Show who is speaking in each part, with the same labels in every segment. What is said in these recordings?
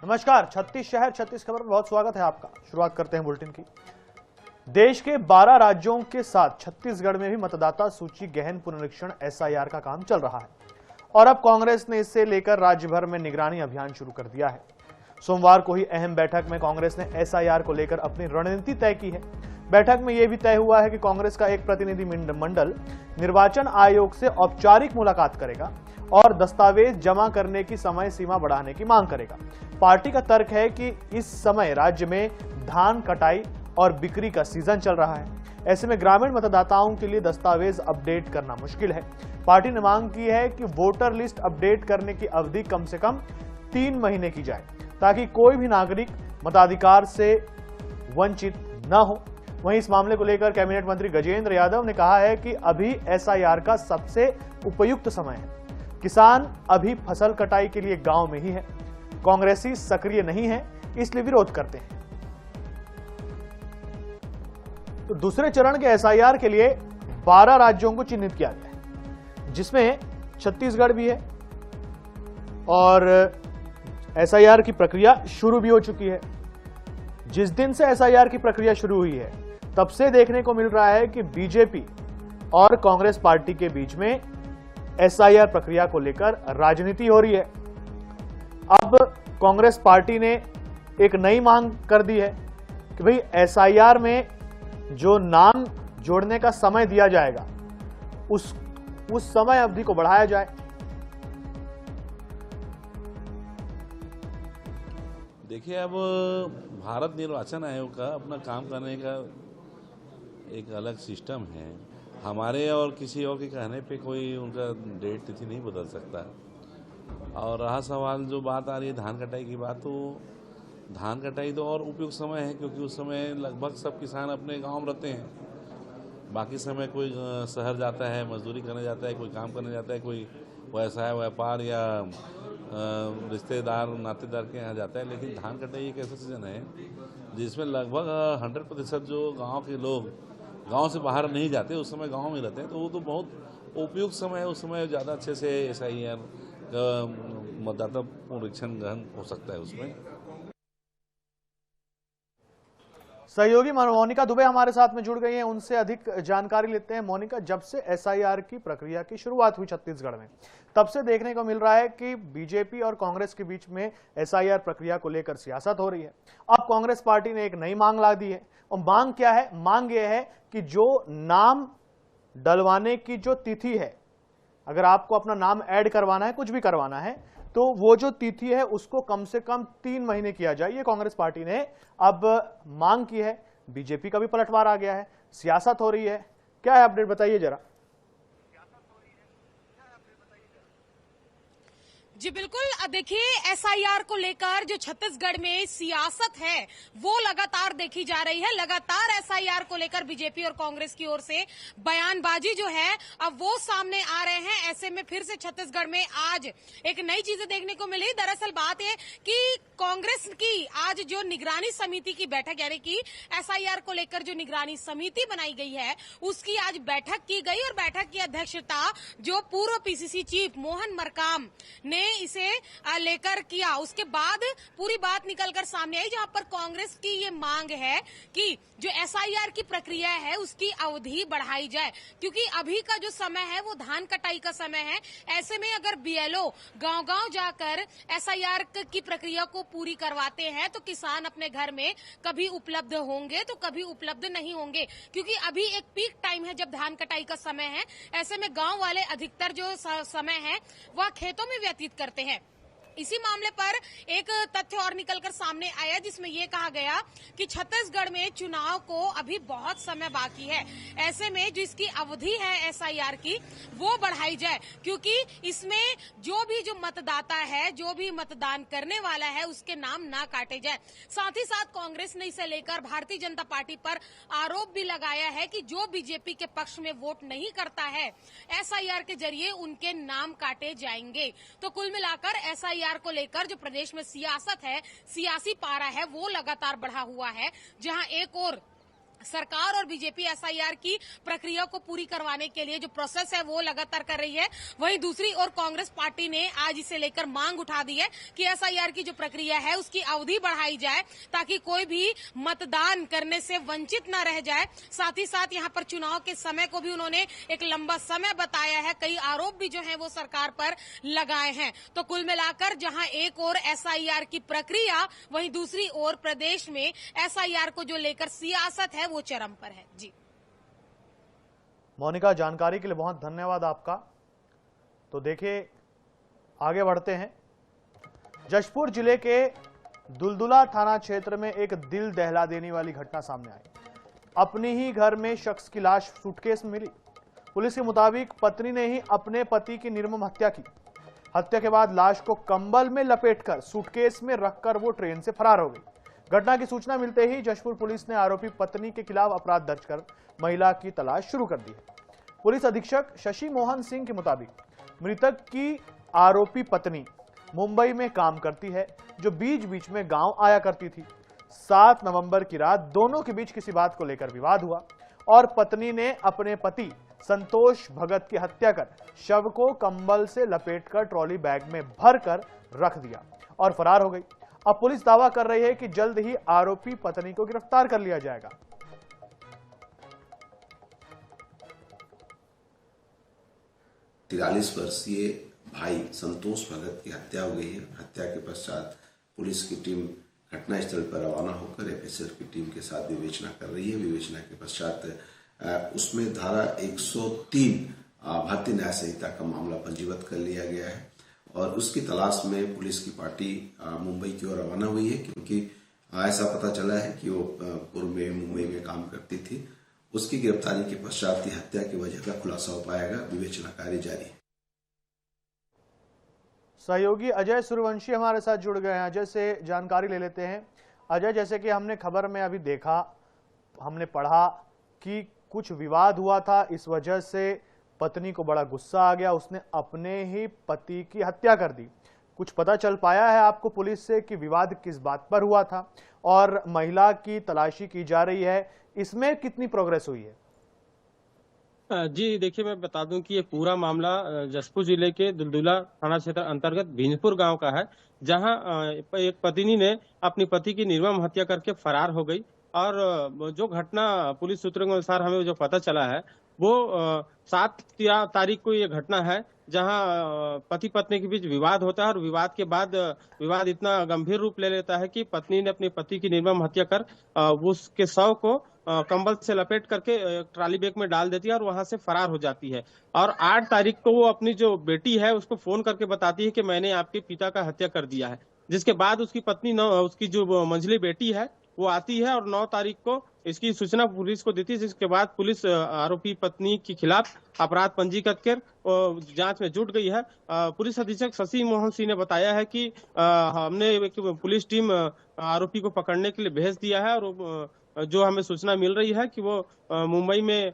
Speaker 1: नमस्कार, 36 शहर 36 खबर में बहुत स्वागत है आपका। शुरुआत करते हैं बुलेटिन की। देश के 12 राज्यों के साथ छत्तीसगढ़ में भी मतदाता सूची गहन पुनरीक्षण एसआईआर का काम चल रहा है और अब कांग्रेस ने इससे लेकर राज्य भर में निगरानी अभियान शुरू कर दिया है। सोमवार को ही अहम बैठक में कांग्रेस ने एसआईआर को लेकर अपनी रणनीति तय की है। बैठक में यह भी तय हुआ है कि कांग्रेस का एक प्रतिनिधि मंडल निर्वाचन आयोग से औपचारिक मुलाकात करेगा और दस्तावेज जमा करने की समय सीमा बढ़ाने की मांग करेगा। पार्टी का तर्क है कि इस समय राज्य में धान कटाई और बिक्री का सीजन चल रहा है, ऐसे में ग्रामीण मतदाताओं के लिए दस्तावेज अपडेट करना मुश्किल है। पार्टी ने मांग की है कि वोटर लिस्ट अपडेट करने की अवधि कम से कम 3 महीने की जाए ताकि कोई भी नागरिक मताधिकार से वंचित न हो। वहीं इस मामले को लेकर कैबिनेट मंत्री गजेंद्र यादव ने कहा है कि अभी एसआईआर का सबसे उपयुक्त समय है। किसान अभी फसल कटाई के लिए गांव में ही है, कांग्रेसी सक्रिय नहीं है, इसलिए विरोध करते हैं। तो दूसरे चरण के एसआईआर के लिए 12 राज्यों को चिन्हित किया गया है, जिसमें छत्तीसगढ़ भी है और एसआईआर की प्रक्रिया शुरू भी हो चुकी है। जिस दिन से एसआईआर की प्रक्रिया शुरू हुई है तब से देखने को मिल रहा है कि बीजेपी और कांग्रेस पार्टी के बीच में एसआईआर प्रक्रिया को लेकर राजनीति हो रही है। अब कांग्रेस पार्टी ने एक नई मांग कर दी है कि भाई एसआईआर में जो नाम जोड़ने का समय दिया जाएगा उस समय अवधि को बढ़ाया जाए।
Speaker 2: देखिए, अब भारत निर्वाचन आयोग का अपना काम करने का एक अलग सिस्टम है। हमारे और किसी और के कहने पे कोई उनका डेट तिथि नहीं बदल सकता। और रहा सवाल जो बात आ रही है धान कटाई की बात, तो धान कटाई तो और उपयुक्त समय है क्योंकि उस समय लगभग सब किसान अपने गांव में रहते हैं। बाकी समय कोई शहर जाता है, मजदूरी करने जाता है, कोई काम करने जाता है, कोई व्यवसाय व्यापार या रिश्तेदार नातेदार के यहाँ जाता है। लेकिन धान कटाई एक ऐसा सीजन है जिसमें लगभग 100% जो गांव के लोग गांव से बाहर नहीं जाते, उस समय गांव में रहते हैं, तो वो तो बहुत उपयुक्त समय है। उस समय ज़्यादा अच्छे से एसआईआर मतदाता पुनरीक्षण ग्रहण हो सकता है। उसमें
Speaker 1: सहयोगी मोनिका दुबे हमारे साथ में जुड़ गई हैं, उनसे अधिक जानकारी लेते हैं। मोनिका, जब से एसआईआर की प्रक्रिया की शुरुआत हुई छत्तीसगढ़ में, तब से देखने को मिल रहा है कि बीजेपी और कांग्रेस के बीच में एसआईआर प्रक्रिया को लेकर सियासत हो रही है। अब कांग्रेस पार्टी ने एक नई मांग ला दी है और मांग क्या है? मांग यह है कि जो नाम डलवाने की जो तिथि है, अगर आपको अपना नाम ऐड करवाना है, कुछ भी करवाना है, तो वो जो तिथि है उसको कम से कम 3 महीने किया जाए। ये कांग्रेस पार्टी ने अब मांग की है। बीजेपी का भी पलटवार आ गया है, सियासत हो रही है। क्या है अपडेट, बताइए जरा।
Speaker 3: जी बिल्कुल, देखिए एसआईआर को लेकर जो छत्तीसगढ़ में सियासत है वो लगातार देखी जा रही है। लगातार एसआईआर को लेकर बीजेपी और कांग्रेस की ओर से बयानबाजी जो है अब वो सामने आ रहे हैं। ऐसे में फिर से छत्तीसगढ़ में आज एक नई चीजें देखने को मिली। दरअसल बात है कि कांग्रेस की आज जो निगरानी समिति की बैठक, यानी कि एसआईआर को लेकर जो निगरानी समिति बनाई गई है उसकी आज बैठक की गई और बैठक की अध्यक्षता जो पूर्व पीसीसी चीफ मोहन मरकाम ने इसे लेकर किया। उसके बाद पूरी बात निकलकर सामने आई, जहां पर कांग्रेस की ये मांग है कि जो एसआईआर की प्रक्रिया है उसकी अवधि बढ़ाई जाए, क्योंकि अभी का जो समय है वो धान कटाई का समय है। ऐसे में अगर बीएलओ गांव-गांव जाकर एसआईआर की प्रक्रिया को पूरी करवाते हैं तो किसान अपने घर में कभी उपलब्ध होंगे तो कभी उपलब्ध नहीं होंगे, क्योंकि अभी एक पीक टाइम है जब धान कटाई का समय है। ऐसे में गांव वाले अधिकतर जो समय है वह खेतों में व्यतीत करते हैं। इसी मामले पर एक तथ्य और निकलकर सामने आया जिसमें यह कहा गया कि छत्तीसगढ़ में चुनाव को अभी बहुत समय बाकी है। ऐसे में जो इसकी अवधि है एसआईआर की वो बढ़ाई जाए, क्योंकि इसमें जो मतदाता है, जो भी मतदान करने वाला है उसके नाम ना काटे जाए। साथ ही साथ कांग्रेस ने इसे लेकर भारतीय जनता पार्टी पर आरोप भी लगाया है कि जो बीजेपी के पक्ष में वोट नहीं करता है एसआईआर के जरिए उनके नाम काटे जाएंगे। तो कुल मिलाकर एसआईआर को लेकर जो प्रदेश में सियासत है, सियासी पारा है वो लगातार बढ़ा हुआ है। जहां एक और सरकार और बीजेपी एसआईआर की प्रक्रिया को पूरी करवाने के लिए जो प्रोसेस है वो लगातार कर रही है। वहीं दूसरी ओर कांग्रेस पार्टी ने आज इसे लेकर मांग उठा दी है कि एसआईआर की जो प्रक्रिया है उसकी अवधि बढ़ाई जाए ताकि कोई भी मतदान करने से वंचित न रह जाए। साथ ही साथ यहाँ पर चुनाव के समय को भी उन्होंने एक लंबा समय बताया है। कई आरोप भी जो है वो सरकार पर लगाए हैं। तो कुल मिलाकर जहाँ एक ओर एसआईआर की प्रक्रिया, वहीं दूसरी ओर प्रदेश में एसआईआर को जो लेकर सियासत है वो चरम पर है। जी
Speaker 1: मोनिका, जानकारी के लिए बहुत धन्यवाद आपका। तो देखिए, आगे बढ़ते हैं। जशपुर जिले के दुलदुला थाना क्षेत्र में एक दिल दहला देने वाली घटना सामने आई। अपने ही घर में शख्स की लाश सूटकेस में मिली। पुलिस के मुताबिक पत्नी ने ही अपने पति की निर्मम हत्या की। हत्या के बाद लाश को कंबल में लपेटकर सूटकेस में रखकर वो ट्रेन से फरार हो गई। घटना की सूचना मिलते ही जशपुर पुलिस ने आरोपी पत्नी के खिलाफ अपराध दर्ज कर महिला की तलाश शुरू कर दी है। पुलिस अधीक्षक शशि मोहन सिंह के मुताबिक मृतक की आरोपी पत्नी मुंबई में काम करती है, जो बीच बीच में गांव आया करती थी। 7 नवंबर की रात दोनों के बीच किसी बात को लेकर विवाद हुआ और पत्नी ने अपने पति संतोष भगत की हत्या कर शव को कंबल से लपेटकर ट्रॉली बैग में भरकर रख दिया और फरार हो गई। अब पुलिस दावा कर रही है कि जल्द ही आरोपी पत्नी को गिरफ्तार कर लिया जाएगा।
Speaker 4: 43 वर्षीय भाई संतोष भगत की हत्या हो गई है। हत्या के पश्चात पुलिस की टीम घटनास्थल पर रवाना होकर एफएसएल की टीम के साथ विवेचना कर रही है। विवेचना के पश्चात उसमें धारा 103 भारतीय न्याय संहिता का मामला पंजीबद्ध कर लिया गया है और उसकी तलाश में पुलिस की पार्टी मुंबई की ओर रवाना हुई है, क्योंकि ऐसा पता चला है कि वो पूर्व में मुंबई में काम करती थी। उसकी गिरफ्तारी के पश्चात हत्या की वजह का खुलासा हो पाएगा। विवेचना कार्य जारी है।
Speaker 1: सहयोगी अजय सूर्यवंशी हमारे साथ जुड़ गए हैं। अजय से जानकारी ले लेते हैं। अजय, जैसे कि हमने खबर में अभी देखा, हमने पढ़ा कि कुछ विवाद हुआ था, इस वजह से पत्नी को बड़ा गुस्सा आ गया, उसने अपने ही पति की हत्या कर दी। कुछ पता चल पाया है आपको पुलिस से कि विवाद किस बात पर हुआ था? और महिला की तलाशी की जा रही है, इसमें कितनी प्रोग्रेस हुई है?
Speaker 5: जी देखिए, मैं बता दूं कि ये पूरा मामला जशपुर जिले के दुलदुला थाना क्षेत्र अंतर्गत भींजपुर गांव का है, जहां एक पत्नी ने अपनी पति की निर्मम हत्या करके फरार हो गई। और जो घटना पुलिस सूत्रों के अनुसार हमें जो पता चला है वो 7 तारीख को ये घटना है, जहां पति पत्नी के बीच विवाद होता है और विवाद के बाद विवाद इतना गंभीर रूप ले लेता है कि पत्नी ने अपने पति की निर्मम हत्या कर उसके शव को कंबल से लपेट करके ट्रॉली बैग में डाल देती है और वहां से फरार हो जाती है। और 8 तारीख को वो अपनी जो बेटी है उसको फोन करके बताती है कि मैंने आपके पिता का हत्या कर दिया है, जिसके बाद उसकी पत्नी उसकी जो मंझली बेटी है वो आती है और 9 तारीख को इसकी सूचना पुलिस को देती है, जिसके बाद पुलिस आरोपी पत्नी के खिलाफ अपराध पंजीकृत कर जांच में जुट गई है। पुलिस अधीक्षक शशि मोहन सिंह ने बताया है कि हमने एक पुलिस टीम आरोपी को पकड़ने के लिए भेज दिया है और जो हमें सूचना मिल रही है कि वो मुंबई में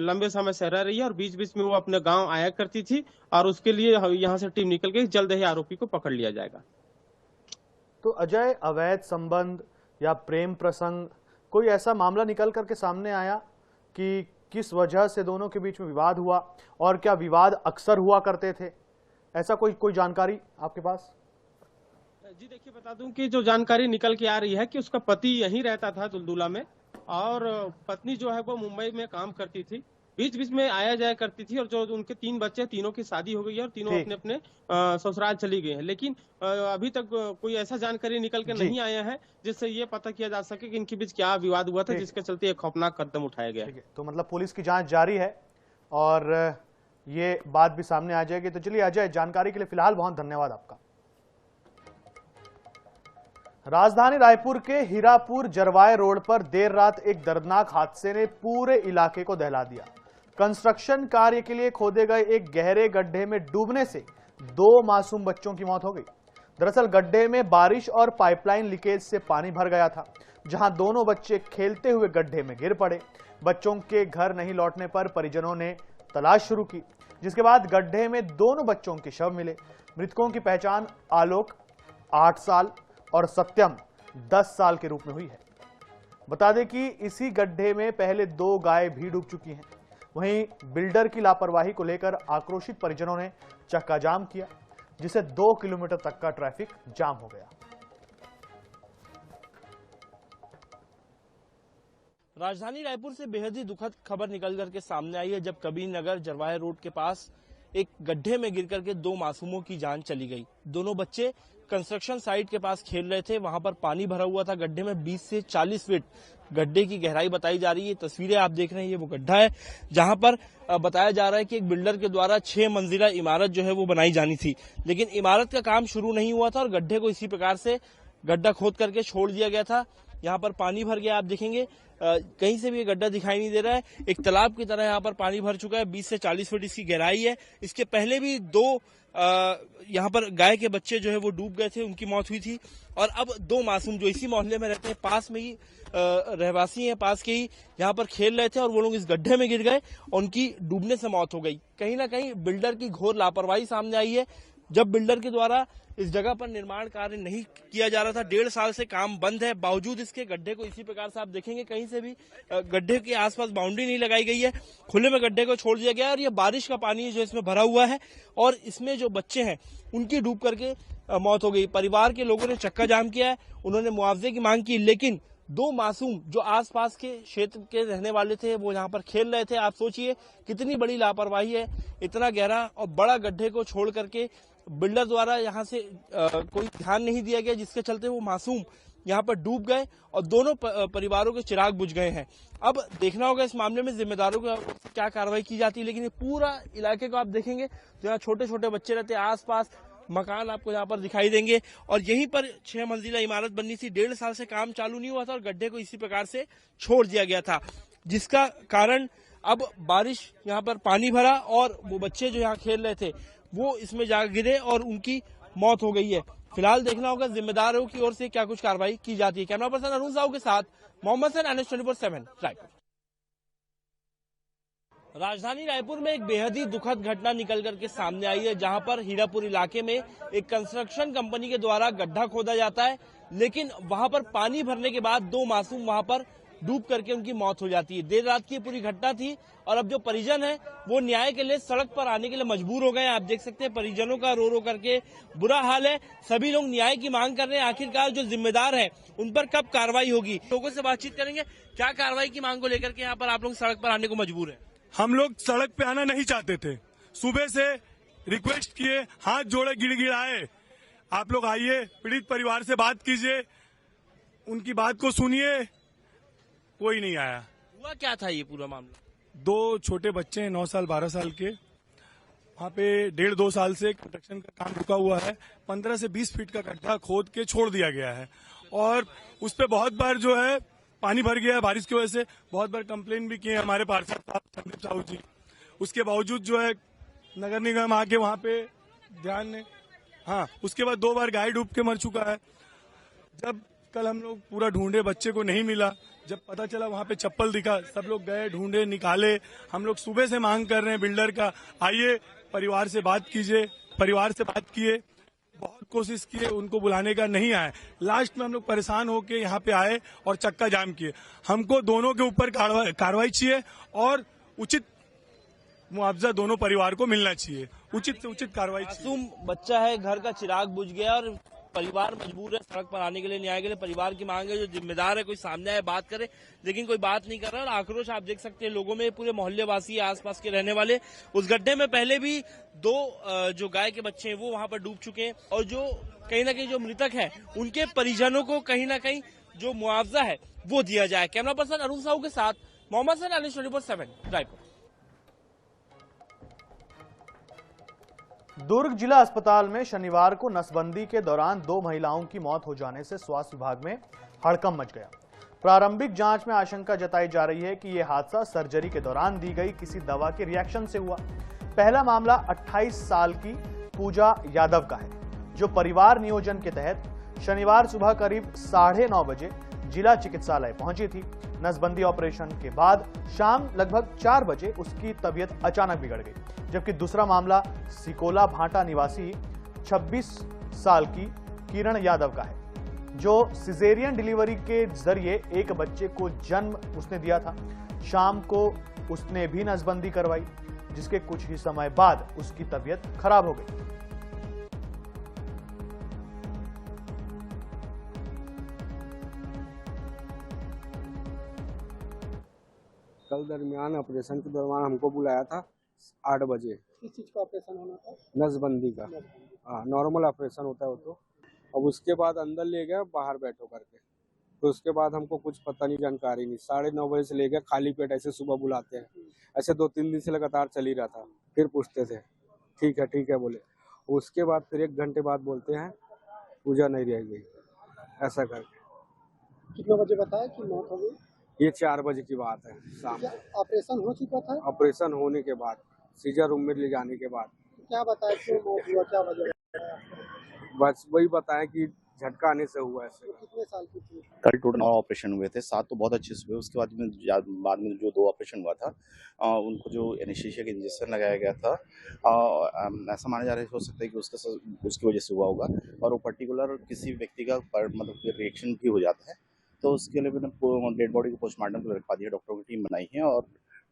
Speaker 5: लंबे समय से रह रही है और बीच बीच में वो अपने गांव आया करती थी और उसके लिए यहाँ से टीम निकल गई। जल्द ही आरोपी को पकड़ लिया जाएगा।
Speaker 1: तो अजय, अवैध संबंध या प्रेम प्रसंग, कोई ऐसा मामला निकल करके सामने आया कि किस वजह से दोनों के बीच में विवाद हुआ और क्या विवाद अक्सर हुआ करते थे? ऐसा कोई जानकारी आपके पास?
Speaker 5: जी देखिए, बता दूं कि जो जानकारी निकल के आ रही है कि उसका पति यहीं रहता था दुलदुला में और पत्नी जो है वो मुंबई में काम करती थी, बीच बीच में आया जाया करती थी और जो उनके 3 बच्चे, तीनों की शादी हो गई है और तीनों अपने अपने ससुराल चली गई हैं। लेकिन अभी तक कोई ऐसा जानकारी निकल के नहीं आया है जिससे ये पता किया जा सके कि इनके बीच क्या विवाद हुआ था जिसके चलते एक खौफनाक कदम उठाया गया।
Speaker 1: तो मतलब पुलिस की जांच जारी है और ये बात भी सामने आ जाएगी। तो चलिए अजय, जानकारी के लिए फिलहाल बहुत धन्यवाद आपका। राजधानी रायपुर के हीरापुर जरवाए रोड पर देर रात एक दर्दनाक हादसे ने पूरे इलाके को दहला दिया। कंस्ट्रक्शन कार्य के लिए खोदे गए एक गहरे गड्ढे में डूबने से 2 मासूम बच्चों की मौत हो गई। दरअसल गड्ढे में बारिश और पाइपलाइन लीकेज से पानी भर गया था, जहां दोनों बच्चे खेलते हुए गड्ढे में गिर पड़े। बच्चों के घर नहीं लौटने पर परिजनों ने तलाश शुरू की, जिसके बाद गड्ढे में दोनों बच्चों के शव मिले। मृतकों की पहचान आलोक 8 साल और सत्यम 10 साल के रूप में हुई है। बता दें कि इसी गड्ढे में पहले 2 गाय भी डूब चुकी हैं। वहीं बिल्डर की लापरवाही को लेकर आक्रोशित परिजनों ने चक्का जाम किया, जिससे 2 किलोमीटर तक का ट्रैफिक जाम हो गया।
Speaker 6: राजधानी रायपुर से बेहद ही दुखद खबर निकल करके सामने आई है, जब कबीर नगर जरवाहे रोड के पास एक गड्ढे में गिर करके 2 मासूमों की जान चली गई। दोनों बच्चे कंस्ट्रक्शन साइट के पास खेल रहे थे, वहां पर पानी भरा हुआ था। गड्ढे में 20 से 40 फीट गड्ढे की गहराई बताई जा रही है। तस्वीरें आप देख रहे हैं, ये वो गड्ढा है जहां पर बताया जा रहा है कि एक बिल्डर के द्वारा 6 मंजिला इमारत जो है वो बनाई जानी थी, लेकिन इमारत का काम शुरू नहीं हुआ था और गड्ढे को इसी प्रकार से गड्ढा खोद करके छोड़ दिया गया था। यहाँ पर पानी भर गया, आप देखेंगे कहीं से भी ये गड्ढा दिखाई नहीं दे रहा है। एक तालाब की तरह यहाँ पर पानी भर चुका है। 20 से 40 फीट इसकी गहराई है। इसके पहले भी 2 यहाँ पर गाय के बच्चे जो है वो डूब गए थे, उनकी मौत हुई थी। और अब 2 मासूम जो इसी मोहल्ले में रहते हैं, पास में ही रहवासी हैं, पास के ही यहाँ पर खेल रहे थे और वो लोग इस गड्ढे में गिर गए और उनकी डूबने से मौत हो गई। कहीं ना कहीं बिल्डर की घोर लापरवाही सामने आई है। जब बिल्डर के द्वारा इस जगह पर निर्माण कार्य नहीं किया जा रहा था, 1.5 साल से काम बंद है, बावजूद इसके गड्ढे को इसी प्रकार से आप देखेंगे कहीं से भी गड्ढे के आसपास बाउंड्री नहीं लगाई गई है, खुले में गड्ढे को छोड़ दिया गया है। और ये बारिश का पानी जो इसमें भरा हुआ है और इसमें जो बच्चे हैं उनकी डूब करके मौत हो गई। परिवार के लोगों ने चक्का जाम किया है, उन्होंने मुआवजे की मांग की, लेकिन 2 मासूम जो आसपास के क्षेत्र के रहने वाले थे वो यहाँ पर खेल रहे थे। आप सोचिए कितनी बड़ी लापरवाही है, इतना गहरा और बड़ा गड्ढे को छोड़ करके बिल्डर द्वारा यहाँ से कोई ध्यान नहीं दिया गया, जिसके चलते वो मासूम यहाँ पर डूब गए और दोनों परिवारों के चिराग बुझ गए हैं। अब देखना होगा इस मामले में जिम्मेदारों को क्या कार्रवाई की जाती है। लेकिन ये पूरा इलाके को आप देखेंगे तो यहाँ छोटे छोटे बच्चे रहते हैं, आसपास मकान आपको यहाँ पर दिखाई देंगे और यहीं पर 6 मंजिला इमारत बननी थी। 1.5 साल से काम चालू नहीं हुआ था और गड्ढे को इसी प्रकार से छोड़ दिया गया था, जिसका कारण अब बारिश यहाँ पर पानी भरा और वो बच्चे जो यहाँ खेल रहे थे वो इसमें जा गिरे और उनकी मौत हो गई है। फिलहाल देखना होगा जिम्मेदारों की ओर से क्या कुछ कार्रवाई की जाती है। कैमरा पर्सन अरुण साहू के साथ मोहम्मद सैन, NH 24/7 रायपुर। राजधानी रायपुर में एक बेहद ही दुखद घटना निकल करके सामने आई है, जहां पर हीरापुर इलाके में एक कंस्ट्रक्शन कंपनी के द्वारा गड्ढा खोदा जाता है, लेकिन वहां पर पानी भरने के बाद 2 मासूम वहां पर डूब करके उनकी मौत हो जाती है। देर रात की पूरी घटना थी और अब जो परिजन है वो न्याय के लिए सड़क पर आने के लिए मजबूर हो गए। आप देख सकते हैं परिजनों का रो रो करके बुरा हाल है। सभी लोग न्याय की मांग कर रहे हैं। आखिरकार जो जिम्मेदार है उन पर कब कार्रवाई होगी, लोगों से बातचीत करेंगे। क्या कार्रवाई की मांग को लेकर के यहाँ पर आप लोग सड़क पर आने को मजबूर है?
Speaker 7: हम लोग सड़क पे आना नहीं चाहते थे, सुबह से रिक्वेस्ट किए, हाथ जोड़े, गिड़गिड़ाए, आप लोग आइए, पीड़ित परिवार से बात कीजिए, उनकी बात को सुनिए, कोई नहीं आया।
Speaker 6: हुआ क्या था ये पूरा मामला?
Speaker 7: 2 छोटे बच्चे हैं, 9 साल 12 साल के, वहाँ पे 1.5-2 साल से कंस्ट्रक्शन का काम रुका हुआ है। 15 से 20 फीट का गड्ढा खोद के छोड़ दिया गया है और उस पर बहुत बार जो है पानी भर गया बारिश की वजह से। बहुत बार कंप्लेन भी किए हमारे पार्षद साहब संदीप साहू जी, उसके बावजूद जो है नगर निगम आके वहाँ पे ध्यान ने, हाँ, उसके बाद 2 बार गाय डूब के मर चुका है। जब कल हम लोग पूरा ढूंढे, बच्चे को नहीं मिला, जब पता चला वहाँ पे चप्पल दिखा, सब लोग गए, ढूंढे, निकाले। हम लोग सुबह से मांग कर रहे हैं बिल्डर का, आइए परिवार से बात कीजिए। परिवार से बात किए, बहुत कोशिश किए, उनको बुलाने का नहीं आए। लास्ट में हम लोग परेशान होके यहाँ पे आए और चक्का जाम किए। हमको दोनों के ऊपर कार्रवाई चाहिए और उचित मुआवजा दोनों परिवार को मिलना चाहिए, उचित से उचित कार्रवाई।
Speaker 6: मासूम बच्चा है, घर का चिराग बुझ गया और परिवार मजबूर है सड़क पर आने के लिए, न्याय के लिए। परिवार की मांग है जो जिम्मेदार है कोई सामने आए, बात करे, लेकिन कोई बात नहीं कर रहा। और आक्रोश आप देख सकते हैं लोगों में, पूरे मोहल्ले वासी, आसपास के रहने वाले। उस गड्ढे में पहले भी 2 जो गाय के बच्चे हैं वो वहां पर डूब चुके हैं और जो कहीं ना कहीं जो मृतक है उनके परिजनों को कहीं ना कहीं जो मुआवजा है वो दिया जाए। कैमरा पर्सन अरुण साहू के साथ मोहम्मद सैन, NH 24/7 रायपुर।
Speaker 1: दुर्ग जिला अस्पताल में शनिवार को नसबंदी के दौरान 2 महिलाओं की मौत हो जाने से स्वास्थ्य विभाग में हड़कंप मच गया। प्रारंभिक जांच में आशंका जताई जा रही है कि यह हादसा सर्जरी के दौरान दी गई किसी दवा के रिएक्शन से हुआ। पहला मामला 28 साल की पूजा यादव का है, जो परिवार नियोजन के तहत शनिवार सुबह करीब 9:30 बजे जिला चिकित्सालय पहुंची थी। नसबंदी ऑपरेशन के बाद शाम लगभग 4 बजे उसकी तबीयत अचानक बिगड़ गई। जबकि दूसरा मामला सिकोला भाटा निवासी 26 साल की किरण यादव का है, जो सिजेरियन डिलीवरी के जरिए एक बच्चे को जन्म उसने दिया था। शाम को उसने भी नसबंदी करवाई, जिसके कुछ ही समय बाद उसकी तबीयत खराब हो गई।
Speaker 8: कल दरमियान ऑपरेशन के दौरान हमको बुलाया था 8 बजे।
Speaker 9: किस चीज़ का ऑपरेशन होना था?
Speaker 8: नसबंदी का। हाँ, नॉर्मल ऑपरेशन होता है वो तो। अब उसके बाद अंदर ले गए बाहर बैठो करके, तो उसके बाद हमको कुछ पता नहीं, जानकारी नहीं। 9:30 बजे से ले गए, खाली पेट ऐसे सुबह बुलाते हैं। ऐसे 2-3 दिन से लगातार चल ही रहा था। फिर पूछते थे ठीक है बोले। उसके बाद फिर 1 घंटे बाद बोलते हैं पूजा नहीं रह गई, ऐसा करके।
Speaker 9: कितने बजे बताया कि मौत हो गई?
Speaker 8: ये 4 बजे की बात है शाम
Speaker 9: क्या
Speaker 8: को।
Speaker 9: ऑपरेशन हो चुका था?
Speaker 8: ऑपरेशन होने के बाद, सीजर रूम में ले जाने के बाद
Speaker 9: क्या बताया क्यों मौत हुआ, क्या वजह?
Speaker 8: बस वही बताएं कि झटका आने से हुआ ऐसे।
Speaker 9: कितने साल की थी?
Speaker 10: कल टोटल 9 ऑपरेशन हुए थे, 7 तो बहुत अच्छे से हुए। उसके बाद में जो 2 ऑपरेशन हुआ था, उनको जो एनेस्थीसिया का इंजेक्शन लगाया गया था, ऐसा माना जा रहा है हो सकता है कि उसकी वजह से हुआ होगा। और वो पर्टिकुलर किसी व्यक्ति का मतलब रिएक्शन भी हो जाता है, तो उसके लिए मैंने डेड बॉडी को पोस्टमार्टम के लिए रखवा दिया। डॉक्टरों की टीम बनाई है और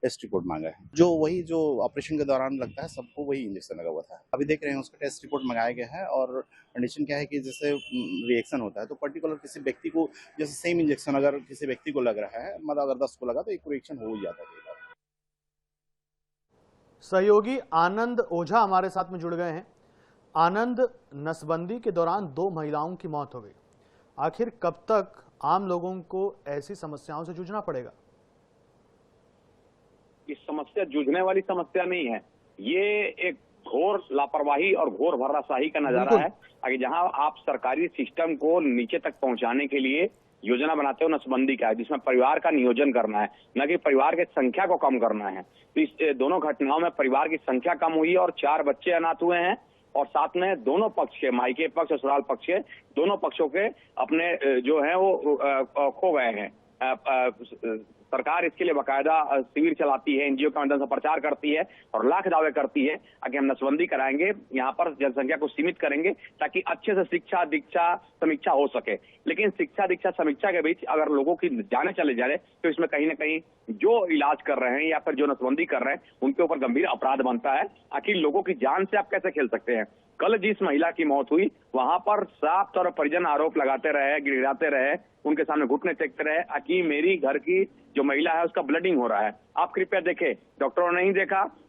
Speaker 10: टेस्ट रिपोर्ट मांगा है। जो ऑपरेशन के दौरान लगता है सबको वही इंजेक्शन लगा हुआ था। अभी देख रहे हैं उसका टेस्ट रिपोर्ट मंगाया गया है। और कंडीशन क्या है कि जैसे रिएक्शन होता है तो पर्टिकुलर किसी व्यक्ति को, जैसे सेम इंजेक्शन अगर किसी व्यक्ति को लग रहा है, मतलब अगर 10 को लगा तो एक रिएक्शन हो ही जाता है।
Speaker 1: सहयोगी आनंद ओझा हमारे साथ में जुड़ गए हैं। आनंद, नसबंदी के दौरान 2 महिलाओं की मौत हो गई। आखिर कब तक आम लोगों को ऐसी समस्याओं से जूझना पड़ेगा?
Speaker 11: इस समस्या जूझने वाली समस्या नहीं है, ये एक घोर लापरवाही और घोर भर्राशाही का नजारा है। आगे जहां आप सरकारी सिस्टम को नीचे तक पहुंचाने के लिए योजना बनाते हो नसबंदी का है, जिसमें परिवार का नियोजन करना है, न कि परिवार की संख्या को कम करना है। तो इस दोनों घटनाओं में परिवार की संख्या कम हुई और 4 बच्चे अनाथ हुए हैं। और साथ में दोनों पक्ष के, मायके पक्ष और ससुराल पक्ष के, दोनों पक्षों के अपने जो है वो खो गए हैं। सरकार इसके लिए बाकायदा शिविर चलाती है, एनजीओ के माध्यम से प्रचार करती है और लाख दावे करती है कि हम नसबंदी कराएंगे, यहाँ पर जनसंख्या को सीमित करेंगे ताकि अच्छे से शिक्षा दीक्षा समीक्षा हो सके। लेकिन शिक्षा दीक्षा समीक्षा के बीच अगर लोगों की जाने चले जा रहे तो इसमें कहीं ना कहीं जो इलाज कर रहे हैं या फिर जो नसबंदी कर रहे हैं उनके ऊपर गंभीर अपराध बनता है। आखिर लोगों की जान से आप कैसे खेल सकते हैं? कल जिस महिला की मौत हुई वहां पर साफ तौर पर परिजन आरोप लगाते रहे, गिड़गिड़ाते रहे, उनके सामने घुटने टेकते रहे कि मेरी घर की जो महिला है उसका ब्लडिंग हो रहा है। आप कृपया देखें, डॉक्टरों ने नहीं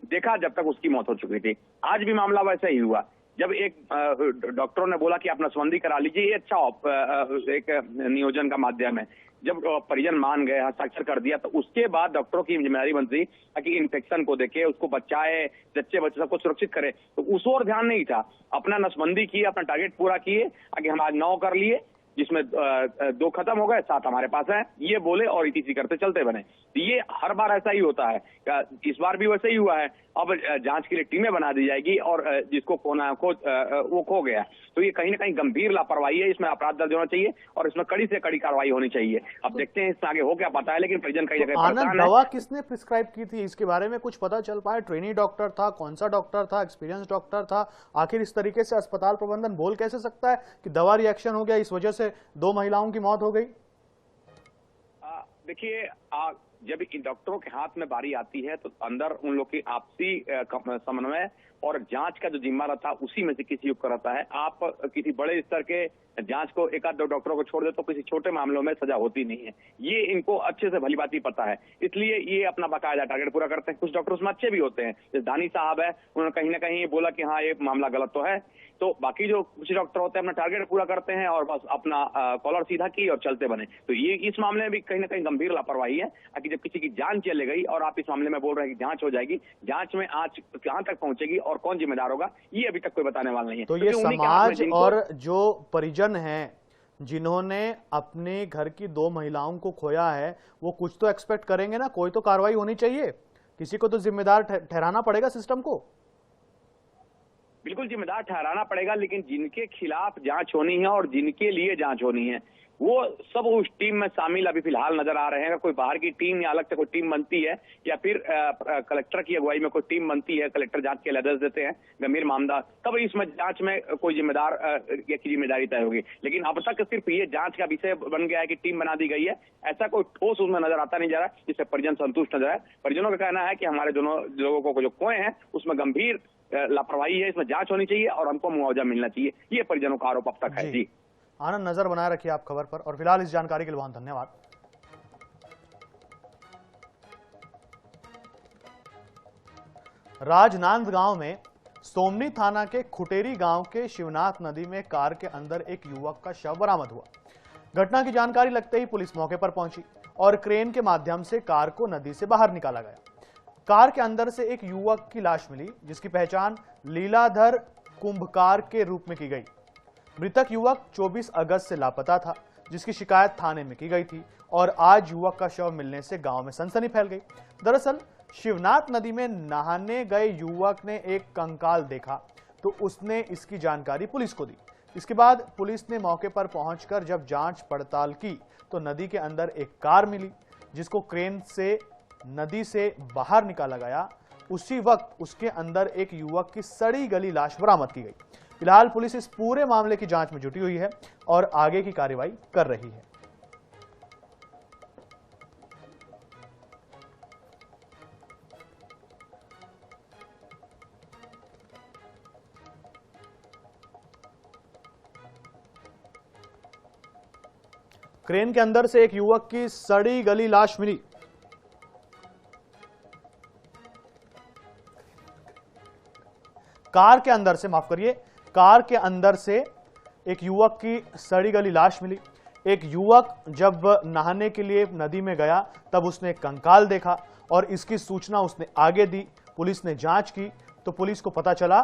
Speaker 11: देखा जब तक उसकी मौत हो चुकी थी। आज भी मामला वैसा ही हुआ। जब एक डॉक्टरों ने बोला कि आप नसबंदी करा लीजिए, ये अच्छा एक नियोजन का माध्यम है। जब परिजन मान गए, हस्ताक्षर कर दिया, तो उसके बाद डॉक्टरों की जिम्मेदारी बनती कि इन्फेक्शन को देखे, उसको बचाए, जच्चे बच्चे सबको सुरक्षित करे। तो उस ओर ध्यान नहीं था। अपना नसबंदी किए, अपना टारगेट पूरा किए कि हम आज 9 कर लिए, जिसमें 2 खत्म हो गए, 7 हमारे पास है, ये बोले और इसी करते चलते बने। तो ये हर बार ऐसा ही होता है, इस बार भी वैसे ही हुआ है। अब जांच के लिए टीमें बना दी जाएगी और जिसको खोना वो खो गया। तो ये कहीं ना कहीं गंभीर लापरवाही है, इसमें अपराध दर्ज होना चाहिए और इसमें कड़ी से कड़ी कार्रवाई होनी चाहिए। अब देखते हैं इससे आगे हो क्या पाता है, लेकिन परिजन कई जगह
Speaker 1: आनंद, दवा किसने प्रिस्क्राइब की थी, इसके बारे में कुछ पता चल पाया? ट्रेनी डॉक्टर था, कौन सा डॉक्टर था, एक्सपीरियंस डॉक्टर था? आखिर इस तरीके से अस्पताल प्रबंधन बोल कैसे सकता है कि दवा रिएक्शन हो गया, इस वजह से 2 महिलाओं की मौत हो गई?
Speaker 11: देखिए, जब इन डॉक्टरों के हाथ में बारी आती है तो अंदर उन लोग की आपसी समन्वय और जांच का जो जिम्मा रहता है उसी में से किसी को रहता है। आप किसी बड़े स्तर के जांच को 1-2 डॉक्टरों को छोड़ दे तो किसी छोटे मामलों में सजा होती नहीं है। ये इनको अच्छे से भली बात पता है, इसलिए ये अपना बाकायदा टारगेट पूरा करते हैं। कुछ डॉक्टर उसमें अच्छे भी होते हैं, जैसे दानी साहब है, उन्होंने कहीं ना कहीं बोला कि हाँ ये मामला गलत तो है। तो बाकी जो कुछ डॉक्टर होते हैं अपना टारगेट पूरा करते हैं और बस अपना कॉलर सीधा की और चलते बने। तो ये इस मामले में भी कहीं ना कहीं गंभीर लापरवाही है कि जब किसी की जान चले गई और आप इस मामले में बोल रहे हैं कि जांच हो जाएगी, जांच में आज कहां तक पहुंचेगी और कौन जिम्मेदार होगा, ये अभी तक कोई बताने वाला नहीं है।
Speaker 1: तो ये समाज और जो परिजन हैं जिन्होंने अपने घर की 2 महिलाओं को खोया है, वो कुछ तो एक्सपेक्ट करेंगे ना, कोई तो कार्रवाई होनी चाहिए, किसी को तो जिम्मेदार ठहराना पड़ेगा सिस्टम को।
Speaker 11: बिल्कुल जिम्मेदार ठहराना पड़ेगा, लेकिन जिनके खिलाफ जांच होनी है और जिनके लिए जांच होनी है वो सब उस टीम में शामिल अभी फिलहाल नजर आ रहे हैं। कोई बाहर की टीम या अलग से कोई टीम बनती है या फिर कलेक्टर की अगुवाई में कोई टीम बनती है, कलेक्टर जांच के आदेश देते हैं गंभीर मामला, तब इसमें जांच में कोई जिम्मेदार की जिम्मेदारी तय होगी। लेकिन अब तक सिर्फ ये जांच का विषय बन गया है कि टीम बना दी गई है, ऐसा कोई ठोस उसमें नजर आता नहीं जा रहा, जिससे परिजन संतुष्ट नजर आए। परिजनों का कहना है कि हमारे दोनों लोगों को जो खोए हैं उसमें गंभीर लापरवाही है, इसमें जांच होनी चाहिए और हमको मुआवजा मिलना चाहिए, ये परिजनों का आरोप अब तक है। जी
Speaker 1: आनंद, नजर बनाए रखिए आप खबर पर, और फिलहाल इस जानकारी के लिए बहुत धन्यवाद। राजनांदगांव में सोमनी थाना के खुटेरी गांव के शिवनाथ नदी में कार के अंदर एक युवक का शव बरामद हुआ। घटना की जानकारी लगते ही पुलिस मौके पर पहुंची और क्रेन के माध्यम से कार को नदी से बाहर निकाला गया। कार के अंदर से एक युवक की लाश मिली, जिसकी पहचान लीलाधर कुंभकार के रूप में की गई। मृतक युवक 24 अगस्त से लापता था, जिसकी शिकायत थाने में की गई थी और आज युवक का शव मिलने से गांव में सनसनी फैल गई। दरअसल शिवनाथ नदी में नहाने गए युवक ने एक कंकाल देखा तो उसने इसकी जानकारी पुलिस को दी। इसके बाद पुलिस ने मौके पर पहुंचकर जब जांच पड़ताल की तो नदी के अंदर एक कार मिली, जिसको क्रेन से नदी से बाहर निकाला गया। उसी वक्त उसके अंदर एक युवक की सड़ी गली लाश बरामद की गई। फिलहाल पुलिस इस पूरे मामले की जांच में जुटी हुई है और आगे की कार्रवाई कर रही है। क्रेन के अंदर से एक युवक की सड़ी गली लाश मिली। कार के अंदर से, माफ करिए, कार के अंदर से एक युवक की सड़ी गली लाश मिली। एक युवक जब नहाने के लिए नदी में गया तब उसने एक कंकाल देखा और इसकी सूचना उसने आगे दी। पुलिस ने जांच की तो पुलिस को पता चला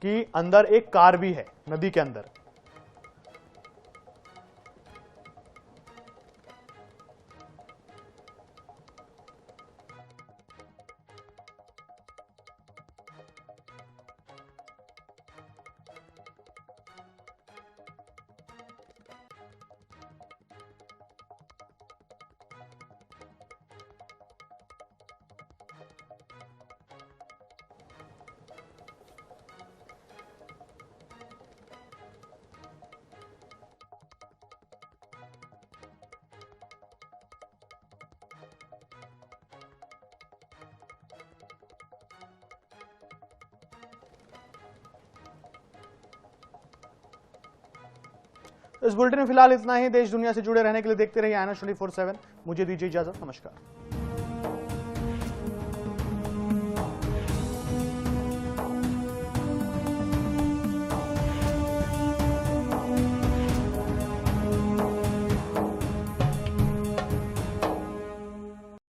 Speaker 1: कि अंदर एक कार भी है नदी के अंदर। इस बुलेटिन में फिलहाल इतना ही। देश दुनिया से जुड़े रहने के लिए देखते रहिए INS 24/7। मुझे दीजिए इजाजत, नमस्कार।